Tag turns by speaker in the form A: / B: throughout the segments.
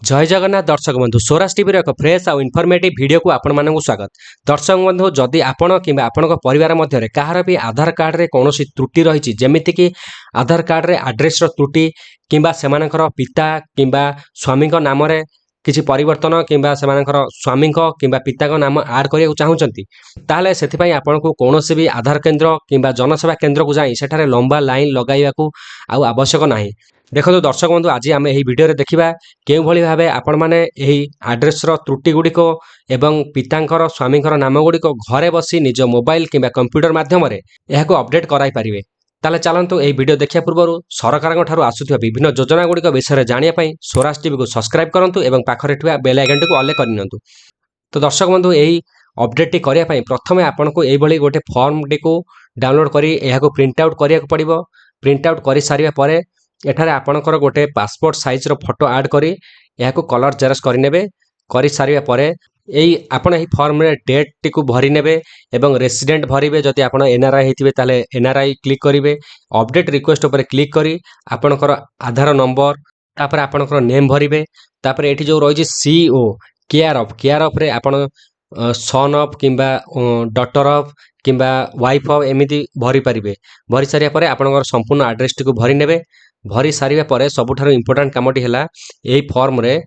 A: जय जगन्नाथ दर्शक बंधु स्वराज टीवी एक फ्रेश आउ इनफॉर्मेटिव वीडियो को आपण मानक स्वागत। दर्शक बंधु जदि आपण किंबा आपण परिवार मध्य कहार भी आधार कार्ड रे कौन त्रुटि रही जमीती कि आधार कार्ड रे एड्रेस त्रुटि किंबा सेमानकर पिता किंबा स्वामी नाम रे किसी परिवर्तन किंबा सेमानकर स्वामी किंबा पिता नाम आड करने चाहूँगी ताहले सेथिपाई आपनको कौनसी भी आधार केन्द्र किंबा जनसेवा केन्द्र को जाई सेठारे लंबा लाइन लगाइबाकू आउ आवश्यक नाही। देखो दर्शक बंधु आज आम यही वीडियो देखा केउ भली भाबे आपण माने एही एड्रेस त्रुटि गुड़िक एवं पितांकर स्वामींकर नाम गुड़िक घरे बसी निज मोबाइल किंबा कंप्यूटर माध्यम यह अपडेट कराई पारिबे। ताले चलतु यही वीडियो देखिया पूर्व सरकार ठारू आसुथिबा विभिन्न योजना गुड़िक विषय जानिया पई स्वराज टीवी को सब्सक्राइब करंतु एवं पाखरे थिबा बेल आइकन को ऑल करनियंतु। तो दर्शक बंधु यही अपडेट टी करिया पई प्रथमे आपनको एही भली गोटे फॉर्म टी को डाउनलोड करी एहाको प्रिंट आउट करिया पड़िबो। प्रिंट आउट करि सारिया परे एठारे आपणकर गोटे पासपोर्ट साइज रो फोटो ऐड करी एहाको कलर जेरक्स करिनेबे। करि सारिया परे एई आपण एही फॉर्म रे डेट टी को भरि नेबे एवं रेसिडेंट भरिबे। जदि आपण एनआरआई हेतिबे ताले एनआरआई क्लिक करिवे। अपडेट रिक्वेस्ट ऊपर क्लिक करी आपणकर आधार नंबर तापर आपणकर नेम भरिबे। तापर एठी जो रहिछि सीओ केयर ऑफ रे आपण सन ऑफ किंबा डॉटर ऑफ किंबा वाइफ ऑफ एमिति भरि पारिबे। भरि सारिया परे आपणकर संपूर्ण एड्रेस टी को भरि नेबे। भरी सारिबा परे सबुठारु इंपोर्टेंट कामटी हैला एही फॉर्म रे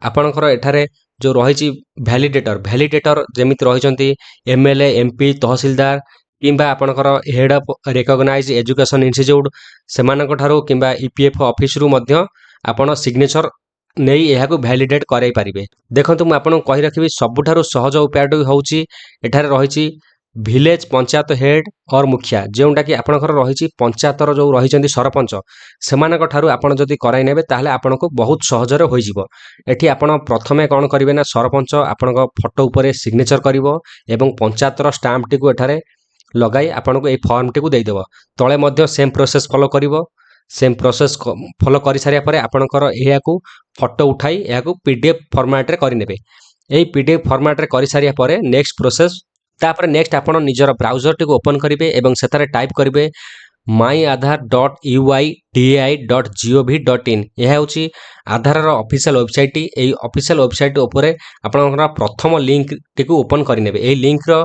A: आपणकर एठारे जो रहिछि वैलिडेटर जेमिति रहिचंती एमएलए एमपी तहसीलदार किंबा आपणकर head of recognise education institute सेमानक ठारू किंबा ईपीएफओ ऑफिस रु मध्य आपण सिग्नेचर नहीं यह वैलिडेट कराई पारिबे। देखंतु मु आपन कहि रखिबि सबुठारु सहज उपायटी होउछि एठारे रहिछि विलेज पंचायत हेड और मुखिया जोटा कि आपणकर रही पंचायतर जो रही सरपंच सेमानक ठारू आपण जदि कराई नेबे ताहले आपनको बहुत सहजरे होई जिवो। एठी आपण प्रथमे कोन करिवे ना सरपंच आपण फोटो उपरे सिग्नेचर करिवो एवं पंचायतर स्टाम्प टी को एठारे लगाई आपनको ए फॉर्म टी को देई देबो। तळे मध्य सेम प्रोसेस फॉलो करिवो। सेम प्रोसेस फॉलो करि सारिया परे आपणकर एहा को फोटो उठाई एहा को पीडीएफ फॉर्मेट रे करि नेबे। एही पीडीएफ फॉर्मेट रे करि सारिया परे नेक्स्ट प्रोसेस तापर नेक्स्ट आपण निजर ब्राउजर टी को ओपन करिवे एवं सेतारे टाइप करिवे myaadhar.ui.dai.gov.in यह होची आधार रो ऑफिशियल वेबसाइट। एई ऑफिशियल वेबसाइट ऊपर आपनकर प्रथम लिंक टी को ओपन करि नेबे। एई लिंक रो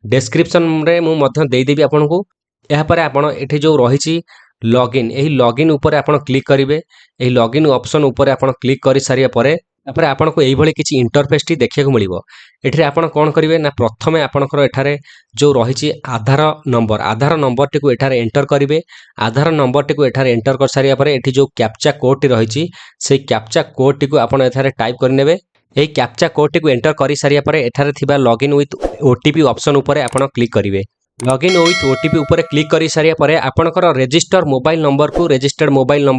A: डिस्क्रिप्शन रे मु मध्य देई देबी आपनको। एहा परे आपण एठी जो रहिची लॉगिन एही लॉगिन ऊपर आपण क्लिक करिवे। एही लॉगिन ऑप्शन ऊपर आपण क्लिक करि सारिया परे तापर आपनको एही भली किछि इंटरफेस टी देखिया को मिलिबो। एठी आपण कोन करिवे ना प्रथमे आपनकर एठारे जो रहिछि आधार नंबर टी को एठारे एंटर करिवे। आधार नंबर टी को एठारे एंटर कर सारिया परे एठी जो कैप्चा कोड टी रहिछि से कैप्चा कोड टी को आपण एठारे टाइप करनेबे। एही कैप्चा कोड टी को एंटर करि सारिया परे एठारे थिबा लॉगिन विथ ओटीपी ऑप्शन ऊपर आपण क्लिक करिवे। लॉगिन विथ ओटीपी ऊपर क्लिक करि सारिया परे आपनकर रजिस्टर मोबाइल नंबर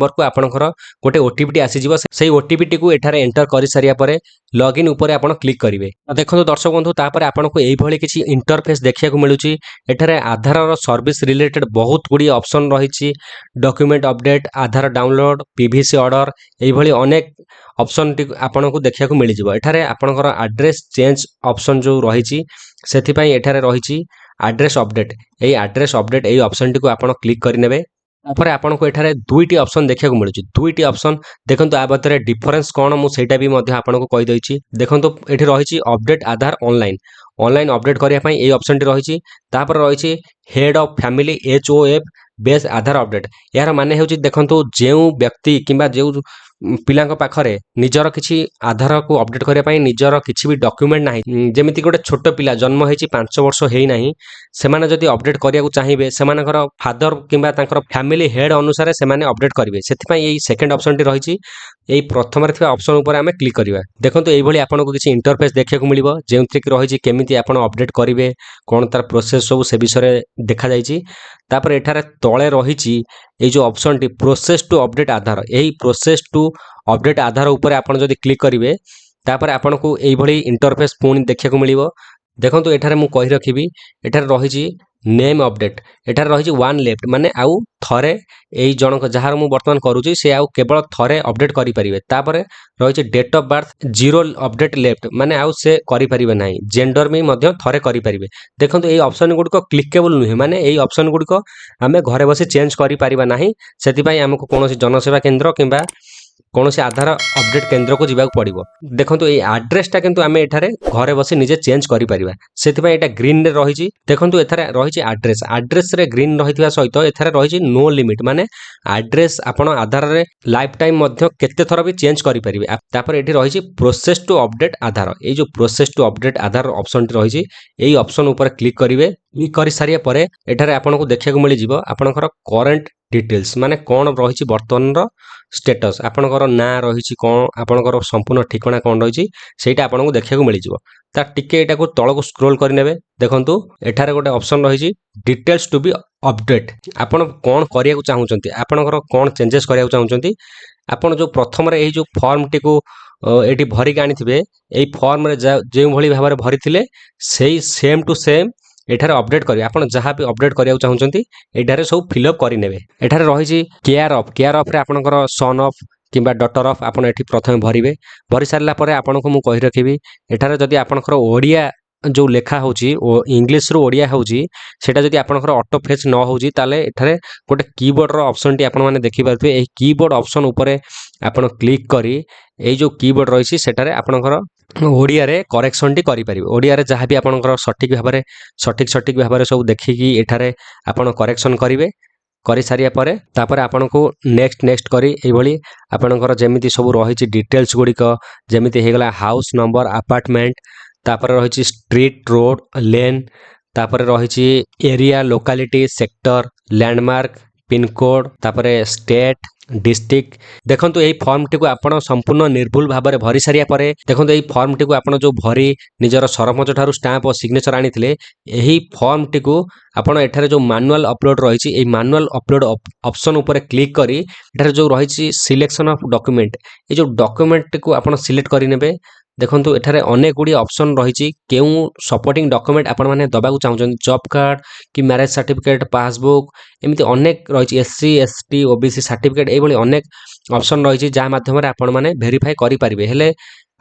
A: को आपनकर गोटे ओटीपी टी आसी जिवो। सेही ओटीपी टी को एठारे एंटर करि सारिया परे लॉगिन ऊपर आपण क्लिक करिवे। देखो दर्शक बंधु तापर आपनको एही भली किछि इंटरफेस देखिया को मिलुछि। एठारे आधार रो सर्विस रिलेटेड बहुत गुडी ऑप्शन रहिछि। डॉक्यूमेंट अपडेट आधार डाउनलोड पीवीसी ऑर्डर एही भली अनेक ऑप्शन टी आपनको देखिया को मिलि जिवो। एठारे आपनकर एड्रेस चेंज ऑप्शन जो रहिछि सेथि पई एठारे रहिछि एड्रेस अपडेट। एई एड्रेस अपडेट एई ऑप्शन टी को आपण क्लिक करि नेबे। तापर आपनको एठारे दुईटी ऑप्शन देखिया को मिलुछि। दुईटी ऑप्शन देखंतु आ बतरे डिफरेंस कोन मु सेटा भी मध्य आपनको कहि दैछि। देखंतु एठी रहिछि अपडेट आधार ऑनलाइन अपडेट करिया पई एई ऑप्शन टी रहिछि। तापर रहिछि head of family HOF base Aadhaar update. यार माने होछि देखंतु जेउ व्यक्ति किंबा जेउ पिलांक पाखरे निजर किछि आधार को अपडेट करिया पई निजर किछि भी डॉक्यूमेंट नाही जेमिति गोटे छोट पिला जन्म हेछि 5 वर्ष हेइ नाही सेमाने जदि अपडेट करिया को चाहिबे सेमानकर फादर किंबा तांकर फैमिली हेड अनुसार सेमाने अपडेट करिवे। सेति पई एई सेकंड ऑप्शन टी रहिछि। एई प्रथम रे थिबा ऑप्शन ऊपर हमें क्लिक करिवा। देखंतु एई भली आपनको किछि इंटरफेस देखिया को मिलिबो जेउथि कि रहिछि केमिति आपण अपडेट करिवे कोन तार प्रोसेस सब से विषय देखा जाइछि। तापर एठारे तळे रहिछि एई जो ऑप्शन टी प्रोसेस टू अपडेट आधार एई प्रोसेस टू अपडेट आधार ऊपर आपण जदि क्लिक करिवे तापर आपनको एई भली इंटरफेस पुणी देखिया को मिलिबो। देखंतु एठारे मु कहि रखिबि एठारे रहिछि नेम अपडेट एठारे रहिछि वन लेफ्ट माने आउ थरे एई जनक जहार मु वर्तमान करूछि से आउ केवल थरे अपडेट करि परिबे। तापर रहिछि date of birth zero update left माने आउ से करि परिबे नाही। जेंडर में मध्य थरे करि परिबे। देखंतु एई ऑप्शन गुडी को क्लिकेबल नुहे माने एई ऑप्शन गुडी को हमें घरे बसी चेंज करि परिबा नाही। सेति पई हमको कोनोसी जनसेवा केंद्र किंबा କୌଣସି ଆଧାର ଅପଡେଟ୍ କେନ୍ଦ୍ରକୁ ଯିବାକୁ ପଡ଼ିବ। ଦେଖନ୍ତୁ ଏଇ ଆଡ୍ରେସଟା କିନ୍ତୁ ଆମେ ଏଠାରେ ଘରେ ବସି ନିଜେ ଚେଞ୍ଜ କରିପାରିବା। ସେଥିପାଇଁ ଏଇଟା ଗ୍ରୀନରେ ରହିଛି। ଦେଖନ୍ତୁ ଏଠାରେ ରହିଛି ଆଡ୍ରେସ। ଆଡ୍ରେସରେ ଗ୍ରୀନ ରହିଥିବା ସହିତ ଏଠାରେ ରହିଛି ନୋ ଲିମିଟ, ମାନେ ଆଡ୍ରେସ ଆପଣ ଆଧାରରେ ଲାଇଫ ଟାଇମ ମଧ୍ୟ କେତେ ଥର ବି ଚେଞ୍ଜ କରିପାରିବେ। ତାପରେ ଏଠି ରହିଛି ପ୍ରୋସେସ ଟୁ ଅପଡେଟ୍ ଆଧାର। ଏଇ ଯୋଉ ପ୍ରୋସେସ ଟୁ ଅପଡେଟ୍ ଆଧାର ଅପସନଟି ରହିଛି, ଏଇ ଅପସନ ଉପରେ କ୍ଲିକ୍ କରିବେ। କ୍ଲିକ୍ କରିସାରିବା ପରେ ଏଠାରେ ଆପଣଙ୍କୁ ଦେଖିବାକୁ ମିଳିଯିବ ଆପଣଙ୍କର କରେଣ୍ଟ ଡିଟେଲ୍ସ, ମାନେ କ'ଣ ରହିଛି ବର୍ତ୍ତମାନର ଷ୍ଟେଟସ୍, ଆପଣଙ୍କର ନାଁ ରହିଛି କ'ଣ, ଆପଣଙ୍କର ସମ୍ପୂର୍ଣ୍ଣ ଠିକଣା କ'ଣ ରହିଛି ସେଇଟା ଆପଣଙ୍କୁ ଦେଖିବାକୁ ମିଳିଯିବ। ତା ଟିକେ ଏଟାକୁ ତଳକୁ ସ୍କ୍ରୋଲ କରିନେବେ। ଦେଖନ୍ତୁ ଏଠାରେ ଗୋଟେ ଅପସନ ରହିଛି ଡିଟେଲ୍ସ ଟୁ ବି ଅପଡେଟ୍। ଆପଣ କ'ଣ କରିବାକୁ ଚାହୁଁଛନ୍ତି, ଆପଣଙ୍କର କ'ଣ ଚେଞ୍ଜେସ୍ କରିବାକୁ ଚାହୁଁଛନ୍ତି। ଆପଣ ଯୋଉ ପ୍ରଥମରେ ଏଇ ଯୋଉ ଫର୍ମଟିକୁ ଏଠି ଭରିକି ଆଣିଥିବେ, ଏଇ ଫର୍ମରେ ଯେଉଁଭଳି ଭାବରେ ଭରିଥିଲେ ସେଇ ସେମ୍ ଟୁ ସେମ୍ ଏଠାରେ ଅପଡେଟ୍ କରିବେ। ଆପଣ ଯାହା ବି ଅପଡେଟ୍ କରିବାକୁ ଚାହୁଁଛନ୍ତି ଏଠାରେ ସବୁ ଫିଲ୍ଅପ୍ କରିନେବେ। ଏଠାରେ ରହିଛି କେୟାର ଅଫ୍ରେ ଆପଣଙ୍କର ସନ୍ ଅଫ୍ କିମ୍ବା ଡଟର ଅଫ୍ ଆପଣ ଏଠି ପ୍ରଥମେ ଭରିବେ। ଭରି ସାରିଲା ପରେ ଆପଣଙ୍କୁ ମୁଁ କହି ରଖିବି, ଏଠାରେ ଯଦି ଆପଣଙ୍କର ଓଡ଼ିଆ ଯୋଉ ଲେଖା ହେଉଛି ଇଂଲିଶରୁ ଓଡ଼ିଆ ହେଉଛି, ସେଇଟା ଯଦି ଆପଣଙ୍କର ଅଟୋ ଫେଚ୍ ନ ହେଉଛି ତାହେଲେ ଏଠାରେ ଗୋଟେ କିବୋର୍ଡର ଅପସନଟି ଆପଣମାନେ ଦେଖିପାରୁଥିବେ। ଏହି କିବୋର୍ଡ ଅପସନ ଉପରେ ଆପଣ କ୍ଲିକ୍ କରି ଏଇ ଯୋଉ କିବୋର୍ଡ ରହିଛି ସେଠାରେ ଆପଣଙ୍କର ଓଡ଼ିଆରେ କରେକ୍ସନଟି କରିପାରିବେ। ଓଡ଼ିଆରେ ଯାହା ବି ଆପଣଙ୍କର ସଠିକ ଭାବରେ ସବୁ ଦେଖିକି ଏଠାରେ ଆପଣ କରେକ୍ସନ କରିବେ। କରିସାରିବା ପରେ ତାପରେ ଆପଣଙ୍କୁ ନେକ୍ସଟ କରି ଏଇଭଳି ଆପଣଙ୍କର ଯେମିତି ସବୁ ରହିଛି ଡିଟେଲ୍ସ ଗୁଡ଼ିକ, ଯେମିତି ହେଇଗଲା ହାଉସ୍ ନମ୍ବର, ଆପାର୍ଟମେଣ୍ଟ, ତାପରେ ରହିଛି ଷ୍ଟ୍ରିଟ୍, ରୋଡ୍, ଲେନ୍, ତାପରେ ରହିଛି area, locality, sector, landmark, pincode, ତାପରେ ଷ୍ଟେଟ୍, ଡିଷ୍ଟ୍ରିକ୍ଟ। ଦେଖନ୍ତୁ ଏଇ ଫର୍ମଟିକୁ ଆପଣ ସମ୍ପୂର୍ଣ୍ଣ ନିର୍ଭୁଲ ଭାବରେ ଭରି ସାରିବା ପରେ, ଦେଖନ୍ତୁ ଏଇ ଫର୍ମଟିକୁ ଆପଣ ଯୋଉ ଭରି ନିଜର ସରପଞ୍ଚ ଠାରୁ ଷ୍ଟାମ୍ପ ଓ ସିଗ୍ନେଚର ଆଣିଥିଲେ, ଏହି ଫର୍ମଟିକୁ ଆପଣ ଏଠାରେ ଯୋଉ ମାନୁଆଲ ଅପଲୋଡ ରହିଛି, ଏଇ ମାନୁଆଲ ଅପଲୋଡ ଅପସନ ଉପରେ କ୍ଲିକ୍ କରି ଏଠାରେ ଯୋଉ ରହିଛି ସିଲେକ୍ସନ ଅଫ ଡକ୍ୟୁମେଣ୍ଟ, ଏଇ ଯୋଉ ଡକ୍ୟୁମେଣ୍ଟଟିକୁ ଆପଣ ସିଲେକ୍ଟ କରିନେବେ। ଦେଖନ୍ତୁ ଏଠାରେ ଅନେକ ଗୁଡ଼ିଏ ଅପସନ ରହିଛି, କେଉଁ ସପୋର୍ଟିଂ ଡକ୍ୟୁମେଣ୍ଟ ଆପଣମାନେ ଦେବାକୁ ଚାହୁଁଛନ୍ତି, ଜବ୍ କାର୍ଡ଼ କି ମ୍ୟାରେଜ ସାର୍ଟିଫିକେଟ୍, ପାସବୁକ୍, ଏମିତି ଅନେକ ରହିଛି, SC ST OBC ସାର୍ଟିଫିକେଟ୍, ଏଇଭଳି ଅନେକ ଅପସନ ରହିଛି ଯାହା ମାଧ୍ୟମରେ ଆପଣମାନେ ଭେରିଫାଏ କରିପାରିବେ। ହେଲେ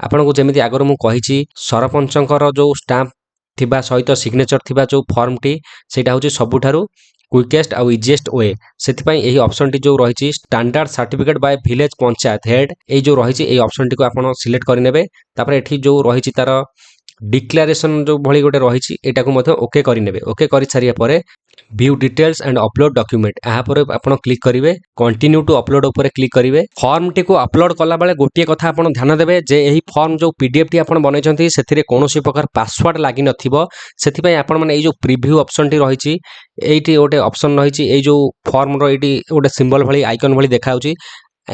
A: ଆପଣଙ୍କୁ ଯେମିତି ଆଗରୁ ମୁଁ କହିଛି, ସରପଞ୍ଚଙ୍କର ଯୋଉ ଷ୍ଟାମ୍ପ ଥିବା ସହିତ ସିଗ୍ନେଚର ଥିବା ଯୋଉ ଫର୍ମଟି, ସେଇଟା ହେଉଛି ସବୁଠାରୁ କ୍ୱିକେଷ୍ଟ ଆଉ ଇଜିଏଷ୍ଟ ୱେ। ସେଥିପାଇଁ ଏହି ଅପସନଟି ଯୋଉ ରହିଛି standard certificate Bai village panchayat head, ଏଇ ଯୋଉ ରହିଛି ଏଇ ଅପସନଟିକୁ ଆପଣ ସିଲେକ୍ଟ କରିନେବେ। ତାପରେ ଏଠି ଯୋଉ ରହିଛି ତାର ଡିକ୍ଲାରେସନ ଯୋଉ ଭଳି ଗୋଟେ ରହିଛି, ଏଟାକୁ ମଧ୍ୟ ଓକେ କରିନେବେ। ଓକେ କରିସାରିବା ପରେ view details and upload document, ଏହାପରେ ଆପଣ କ୍ଲିକ୍ କରିବେ। କଣ୍ଟିନ୍ୟୁ ଟୁ ଅପଲୋଡ ଉପରେ କ୍ଲିକ୍ କରିବେ। ଫର୍ମଟିକୁ ଅପଲୋଡ କଲାବେଳେ ଗୋଟିଏ କଥା ଆପଣ ଧ୍ୟାନ ଦେବେ ଯେ ଏହି ଫର୍ମ ଯୋଉ PDF ଟି ଆପଣ ବନେଇଛନ୍ତି ସେଥିରେ କୌଣସି ପ୍ରକାର ପାସୱାର୍ଡ ଲାଗିନଥିବ। ସେଥିପାଇଁ ଆପଣମାନେ ଏଇ ଯୋଉ ପ୍ରିଭ୍ୟୁ ଅପସନଟି ରହିଛି, ଏଇଠି ଗୋଟେ ଅପସନ ରହିଛି, ଏଇ ଯୋଉ ଫର୍ମର ଏଇଠି ଗୋଟେ ସିମ୍ବଲ ଭଳି ଆଇକନ ଭଳି ଦେଖାଯାଉଛି,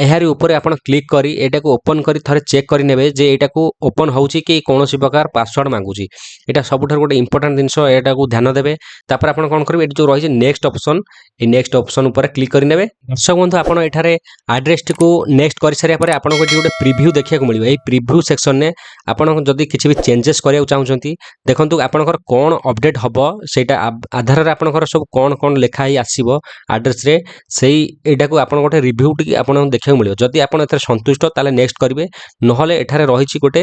A: ଏହାରି ଉପରେ ଆପଣ କ୍ଲିକ୍ କରି ଏଟାକୁ ଓପନ କରି ଥରେ ଚେକ୍ କରିନେବେ ଯେ ଏଟାକୁ ଓପନ ହେଉଛି କି କୌଣସି ପ୍ରକାର ପାସୱାର୍ଡ ମାଗୁଛି। ଏଟା ସବୁଠାରୁ ଗୋଟେ ଇମ୍ପୋର୍ଟାଣ୍ଟ ଜିନିଷ, ଏଟାକୁ ଧ୍ୟାନ ଦେବେ। ତାପରେ ଆପଣ କ'ଣ କରିବେ, ଏଠି ଯୋଉ ରହିଛି ନେକ୍ସଟ ଅପସନ, এই ନେକ୍ସଟ ଅପସନ ଉପରେ କ୍ଲିକ୍ କରିନେବେ। ଦର୍ଶକ ବନ୍ଧୁ, ଆପଣ ଏଠାରେ ଆଡ୍ରେସଟିକୁ ନେକ୍ସଟ କରିସାରିବା ପରେ ଆପଣଙ୍କୁ ଏଠି ଗୋଟେ ପ୍ରିଭ୍ୟୁ ଦେଖିବାକୁ ମିଳିବ। এই ପ୍ରିଭ୍ୟୁ ସେକ୍ସନରେ ଆପଣ ଯଦି କିଛି ବି ଚେଞ୍ଜେସ୍ କରିବାକୁ ଚାହୁଁଛନ୍ତି, ଦେଖନ୍ତୁ ଆପଣଙ୍କର କ'ଣ ଅପଡେଟ୍ ହେବ, ସେଇଟା ଆଧାରରେ ଆପଣଙ୍କର ସବୁ କ'ଣ ଲେଖା ହେଇ ଆସିବ ଆଡ୍ରେସରେ, ସେଇ ଏଇଟାକୁ ଆପଣ ଗୋଟେ ରିଭ୍ୟୁ ଟିକେ ଆପଣଙ୍କୁ ଦେଖିବାକୁ ମିଳିବ। ଯଦି ଆପଣ ଏଥିରେ ସନ୍ତୁଷ୍ଟ ତାହେଲେ ନେକ୍ସଟ କରିବେ, ନହେଲେ ଏଠାରେ ରହିଛି ଗୋଟେ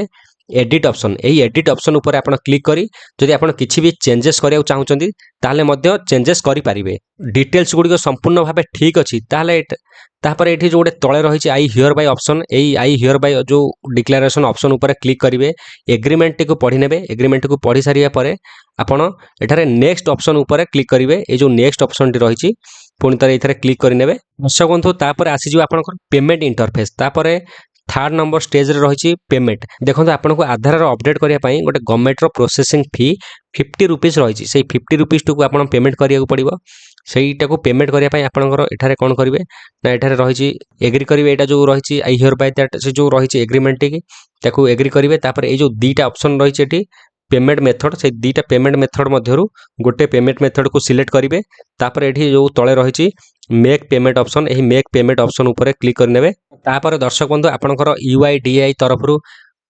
A: ଏଡିଟ୍ ଅପସନ୍। ଏହି ଏଡିଟ୍ ଅପସନ୍ ଉପରେ ଆପଣ କ୍ଲିକ୍ କରି ଯଦି ଆପଣ କିଛି ବି ଚେଞ୍ଜେସ୍ କରିବାକୁ ଚାହୁଁଛନ୍ତି ତାହେଲେ ମଧ୍ୟ ଚେଞ୍ଜେସ୍ କରିପାରିବେ। ଡିଟେଲ୍ସ ଗୁଡ଼ିକ ସମ୍ପୂର୍ଣ୍ଣ ଭାବେ ଠିକ୍ ଅଛି ତାହେଲେ ତାପରେ ଏଠି ଯୋଉ ଗୋଟେ ତଳେ ରହିଛି ଆଇ ହିୟର ବାଇ ଅପସନ୍, ଏଇ ଆଇ ହିୟର ବାଇ ଯୋଉ ଡିକ୍ଲାରେସନ ଅପସନ୍ ଉପରେ କ୍ଲିକ୍ କରିବେ। ଏଗ୍ରିମେଣ୍ଟଟିକୁ ପଢ଼ି ନେବେ। ଏଗ୍ରିମେଣ୍ଟଟିକୁ ପଢ଼ି ସାରିବା ପରେ ଆପଣ ଏଠାରେ ନେକ୍ସଟ ଅପସନ୍ ଉପରେ କ୍ଲିକ୍ କରିବେ। ଏଇ ଯୋଉ ନେକ୍ସଟ ଅପସନ୍ଟି ରହିଛି ପୁଣି ଥରେ ଏଇଥିରେ କ୍ଲିକ୍ କରିନେବେ। ଦର୍ଶକ ବନ୍ଧୁ, ତାପରେ ଆସିଯିବ ଆପଣଙ୍କର ପେମେଣ୍ଟ ଇଣ୍ଟରଫେସ୍। ତାପରେ ଥାର୍ଡ ନମ୍ବର ଷ୍ଟେଜରେ ରହିଛି ପେମେଣ୍ଟ। ଦେଖନ୍ତୁ ଆପଣଙ୍କୁ ଆଧାରର ଅପଡେଟ୍ କରିବା ପାଇଁ ଗୋଟେ ଗଭର୍ଣ୍ଣମେଣ୍ଟର ପ୍ରୋସେସିଂ ଫି 50 ରୁପିଜ୍ ରହିଛି। ସେଇ 50 ରୁପିଜ୍ଟିକୁ ଆପଣ ପେମେଣ୍ଟ କରିବାକୁ ପଡ଼ିବ। ସେଇଟାକୁ ପେମେଣ୍ଟ କରିବା ପାଇଁ ଆପଣଙ୍କର ଏଠାରେ କ'ଣ କରିବେ ନା ଏଠାରେ ରହିଛି ଏଗ୍ରି କରିବେ। ଏଇଟା ଯୋଉ ରହିଛି ଆଇ ହିୟର ବାଇ ଦ୍ୟାଟ୍, ସେ ଯୋଉ ରହିଛି ଏଗ୍ରିମେଣ୍ଟଟିକି ତାକୁ ଏଗ୍ରି କରିବେ। ତାପରେ ଏଇ ଯୋଉ ଦୁଇଟା ଅପସନ୍ ରହିଛି ଏଠି পেমেন্ট মেথড, সেই দুইটা পেমেন্ট মেথড মধ্যরু গোটে পেমেন্ট মেথডକୁ সিলেক্ট କରିବେ। ତାପରେ ଏଠି ଯୋଉ ତଳେ ରହିଛି মেକ୍ পেমেন্ট অপশন, ଏହି মেକ୍ পেমেন্ট অপশন ଉପରେ କ୍ଲିକ୍ କରିନେବେ। ତାପରେ ଦର୍ଶକ ବନ୍ଧୁ, ଆପଣଙ୍କର UIDAI ତରଫରୁ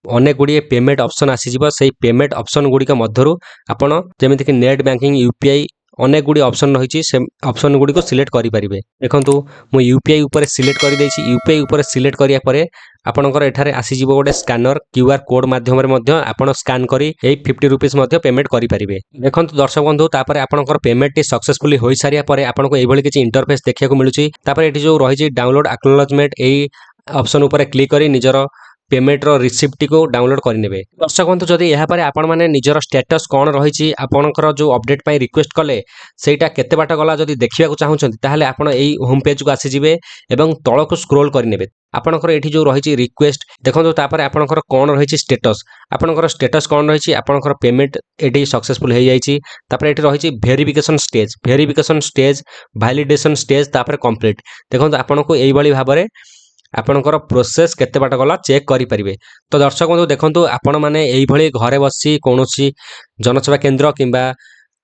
A: ଅନେକ ଗୁଡ଼ିଏ ପେମେଣ୍ଟ ଅପସନ ଆସିଯିବ। ସେଇ ପେମେଣ୍ଟ ଅପସନ ଗୁଡ଼ିକ ମଧ୍ୟରୁ ଆପଣ ଯେମିତିକି ନେଟ୍ ବ୍ୟାଙ୍କିଂ, UPI, ଅନେକ ଗୁଡ଼ିଏ ଅପସନ ରହିଛି, ସେ ଅପସନ ଗୁଡ଼ିକୁ ସିଲେକ୍ଟ କରିପାରିବେ। ଦେଖନ୍ତୁ ମୁଁ UPI ଉପରେ ସିଲେକ୍ଟ କରିଦେଇଛି। UPI ଉପରେ ସିଲେକ୍ଟ କରିବା ପରେ ଆପଣଙ୍କର ଏଠାରେ ଆସିଯିବ ଗୋଟେ ସ୍କାନର, QR କୋଡ୍ ମାଧ୍ୟମରେ ମଧ୍ୟ ଆପଣ ସ୍କାନ୍ କରି ଏଇ 50 ରୁପିଜ୍ ମଧ୍ୟ ପେମେଣ୍ଟ କରିପାରିବେ। ଦେଖନ୍ତୁ ଦର୍ଶକ ବନ୍ଧୁ, ତାପରେ ଆପଣଙ୍କର ପେମେଣ୍ଟଟି ସକ୍ସେସଫୁଲି ହୋଇସାରିବା ପରେ ଆପଣଙ୍କୁ ଏଇଭଳି କିଛି ଇଣ୍ଟରଫେସ୍ ଦେଖିବାକୁ ମିଳୁଛି। ତାପରେ ଏଠି ଯୋଉ ରହିଛି ଡାଉନଲୋଡ୍ ଆକ୍ନୋଲେଜମେଣ୍ଟ, ଏଇ ଅପସନ୍ ଉପରେ କ୍ଲିକ୍ କରି ନିଜର ପେମେଣ୍ଟର ରିସିପ୍ଟଟିକୁ ଡାଉନଲୋଡ୍ କରିନେବେ। ଦର୍ଶକ ବନ୍ଧୁ ଯଦି ଏହାପରେ ଆପଣମାନେ ନିଜର ଷ୍ଟାଟସ୍ କ'ଣ ରହିଛି ଆପଣଙ୍କର ଯେଉଁ ଅପଡେଟ୍ ପାଇଁ ରିକ୍ୱେଷ୍ଟ କଲେ ସେଇଟା କେତେ ବାଟ ଗଲା ଯଦି ଦେଖିବାକୁ ଚାହୁଁଛନ୍ତି ତାହେଲେ ଆପଣ ଏଇ ହୋମ୍ ପେଜକୁ ଆସିଯିବେ ଏବଂ ତଳକୁ ସ୍କ୍ରୋଲ୍ କରିନେବେ। ଆପଣଙ୍କର ଏଠି ଯେଉଁ ରହିଛି ରିକ୍ୱେଷ୍ଟ ଦେଖନ୍ତୁ ତାପରେ ଆପଣଙ୍କର କ'ଣ ରହିଛି ଷ୍ଟାଟସ୍ ଆପଣଙ୍କର ଷ୍ଟାଟସ୍ କ'ଣ ରହିଛି ଆପଣଙ୍କର ପେମେଣ୍ଟ ଏଠି ସକ୍ସେସଫୁଲ୍ ହେଇଯାଇଛି। ତାପରେ ଏଠି ରହିଛି ଭେରିଫିକେସନ୍ ଷ୍ଟେଜ୍ ଭାଲିଡେସନ୍ ଷ୍ଟେଜ୍ ତାପରେ କମ୍ପ୍ଲିଟ୍। ଦେଖନ୍ତୁ ଆପଣଙ୍କୁ ଏଇଭଳି ଭାବରେ ଆପଣଙ୍କର ପ୍ରୋସେସ୍ କେତେ ବାଟ ଗଲା ଚେକ୍ କରିପାରିବେ। ତ ଦର୍ଶକ ବନ୍ଧୁ ଦେଖନ୍ତୁ ଆପଣମାନେ ଏଇଭଳି ଘରେ ବସି କୌଣସି ଜନସେବା କେନ୍ଦ୍ର କିମ୍ବା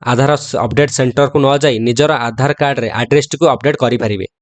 A: ଆଧାର ଅପଡେଟ୍ ସେଣ୍ଟରକୁ ନ ଯାଇ ନିଜର ଆଧାର କାର୍ଡ଼ରେ ଆଡ୍ରେସଟିକୁ ଅପଡେଟ୍ କରିପାରିବେ।